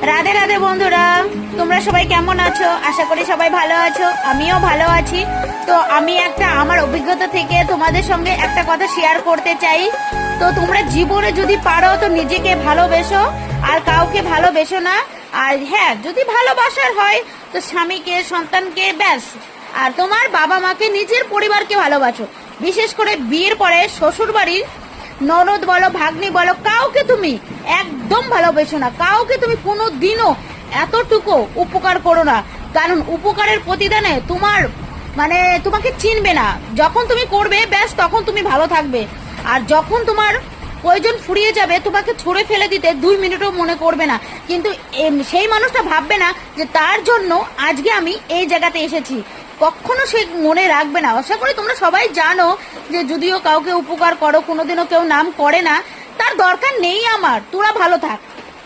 রাধে রাধে বন্ধুরা, তোমরা সবাই কেমন আছো? আশা করি সবাই ভালো আছো, আমিও ভালো আছি। তো আমি আমার অভিজ্ঞতা থেকে তোমাদের সঙ্গে একটা কথা শেয়ার করতে চাই। তো তোমরা জীবনে যদি পারো তো নিজেকে ভালোবেসো, আর কাউকে ভালোবেসো না। আর হ্যাঁ, যদি ভালোবাসার হয় তো স্বামীকে, সন্তানকে, ব্যাস। আর তোমার বাবা মাকে, নিজের পরিবারকে ভালোবাসো। বিশেষ করে বিয়ের পরে শ্বশুর বাড়ির ননদ বলো, ভাগ্নি বলো, কাউকে তুমি একদম ভালোবেসো না। কাউকে তুমি কোনো দিনও এতটুকু উপকার করো না, কারণ উপকারের প্রতিদানে তোমাকে চিনবে না। যখন তুমি করবে ব্যাস তখন তুমি ভালো থাকবে, আর যখন তোমার প্রয়োজন ফুরিয়ে যাবে তোমাকে ছুঁড়ে ফেলে দিতে 2 মিনিটও মনে করবে না। কিন্তু সেই মানুষটা ভাববে না যে তার জন্য আজকে আমি এই জায়গাতে এসেছি, কখনো সে মনে রাখবে না। আশা করি তোমরা সবাই জানো যে যদিও কাউকে উপকার করো, কোনোদিনও কেউ নাম করে না, তার দরকার নেই আমার, তোরা ভালো থাক।